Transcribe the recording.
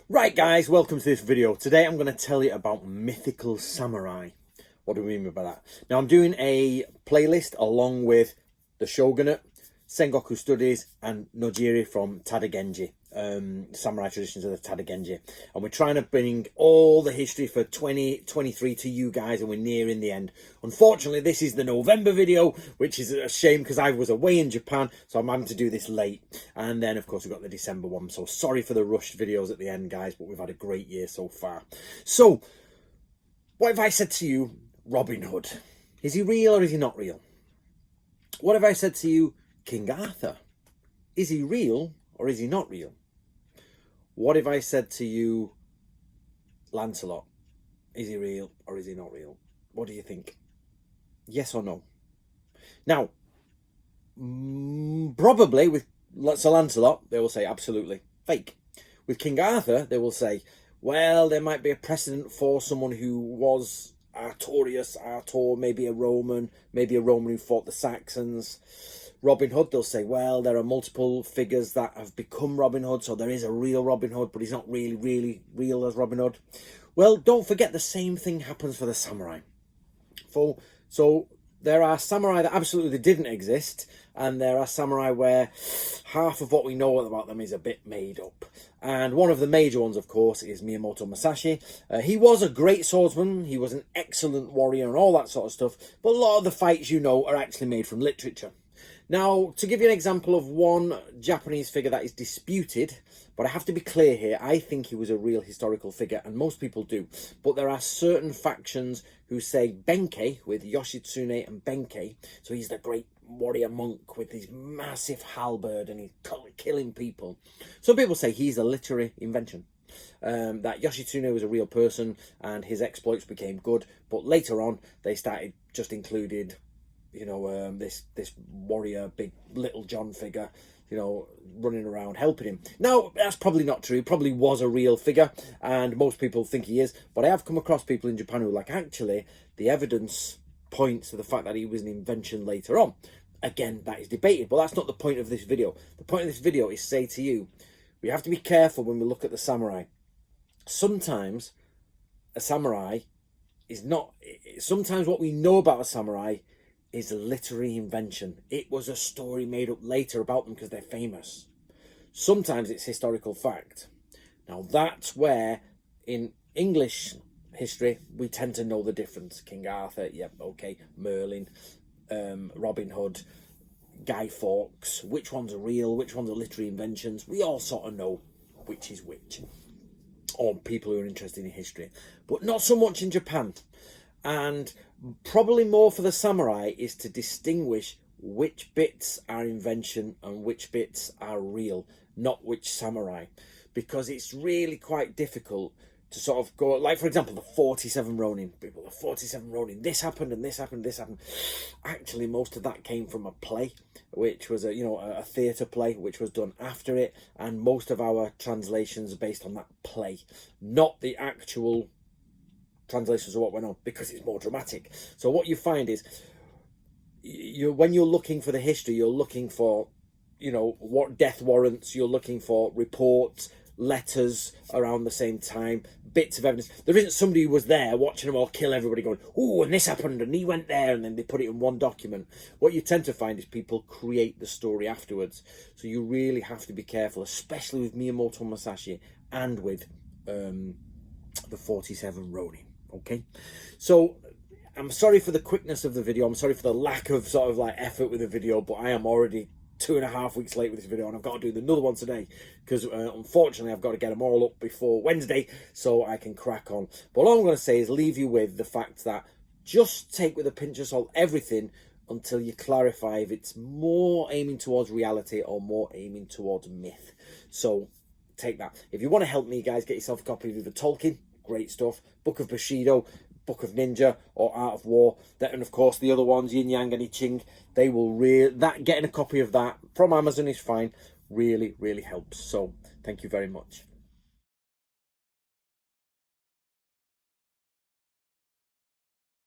Right guys, welcome to this video. Today I'm going to tell you about Mythical Samurai. What do we mean by that? Now I'm doing a playlist along with the Shogunate, Sengoku Studies and Nojiri from Tadagenji, Samurai Traditions of the Tadagenji. And we're trying to bring all the history for 2023 to you guys, and we're nearing the end. Unfortunately, this is the November video, which is a shame because I was away in Japan, so I'm having to do this late. And then, of course, we've got the December one. So sorry for the rushed videos at the end, guys, but we've had a great year so far. So, what if I said to you, Robin Hood? Is he real or is he not real? What if I said to you, King Arthur? Is he real or is he not real? What if I said to you, Lancelot? Is he real or is he not real? What do you think? Yes or no? Now, probably with Sir Lancelot, they will say absolutely fake. With King Arthur, they will say, well, there might be a precedent for someone who was Arthur, maybe a Roman who fought the Saxons. Robin Hood, they'll say, well, there are multiple figures that have become Robin Hood, so there is a real Robin Hood, but he's not really real as Robin Hood. Well, don't forget the same thing happens for the samurai. So there are samurai that absolutely didn't exist, and there are samurai where half of what we know about them is a bit made up. And one of the major ones, of course, is Miyamoto Musashi. He was a great swordsman, he was an excellent warrior and all that sort of stuff, but a lot of the fights you know are actually made from literature. Now, to give you an example of one Japanese figure that is disputed, but I have to be clear here, I think he was a real historical figure, and most people do. But there are certain factions who say Benkei, with Yoshitsune and Benkei, so he's the great warrior monk with his massive halberd and he's killing people. Some people say he's a literary invention. That Yoshitsune was a real person and his exploits became good, but later on they started just included, you know, this warrior, big Little John figure, you know, running around helping him. Now, that's probably not true. He probably was a real figure, and most people think he is. But I have come across people in Japan who are like, actually, the evidence points to the fact that he was an invention later on. Again, that is debated, but that's not the point of this video. The point of this video is to say to you, we have to be careful when we look at the samurai. Sometimes a samurai is not... Sometimes what we know about a samurai is a literary invention. It was a story made up later about them because they're famous. Sometimes it's historical fact. Now that's where in English history we tend to know the difference. King Arthur, yep, okay, Merlin, Robin Hood, Guy Fawkes, which ones are real, which ones are literary inventions. We all sort of know which is which, or people who are interested in history, but not so much in Japan. And probably more for the samurai is to distinguish which bits are invention and which bits are real, not which samurai, because it's really quite difficult to sort of go, like for example, the 47 Ronin people, the 47 Ronin, this happened and this happened, this happened. Actually, most of that came from a play, which was a theatre play, which was done after it, and most of our translations are based on that play, not the actual translations of what went on, because it's more dramatic. So what you find is, when you're looking for the history, you're looking for, what death warrants, you're looking for reports, letters around the same time, bits of evidence. There isn't somebody who was there watching them all kill everybody going, oh, and this happened, and he went there, and then they put it in one document. What you tend to find is people create the story afterwards. So you really have to be careful, especially with Miyamoto Musashi and with the 47 Ronin. Okay, so I'm sorry for the quickness of the video. I'm sorry for the lack of sort of like effort with the video, but I am already 2.5 weeks late with this video, and I've got to do another one today because unfortunately I've got to get them all up before Wednesday so I can crack on. But all I'm going to say is leave you with the fact that just take with a pinch of salt everything until you clarify if it's more aiming towards reality or more aiming towards myth. So take that. If you want to help me, guys, get yourself a copy of the Tolkien. Great stuff. Book of Bushido, Book of Ninja, or Art of War. That, and of course the other ones, Yin Yang and I Ching. They will getting a copy of that from Amazon is fine. Really helps. So thank you very much.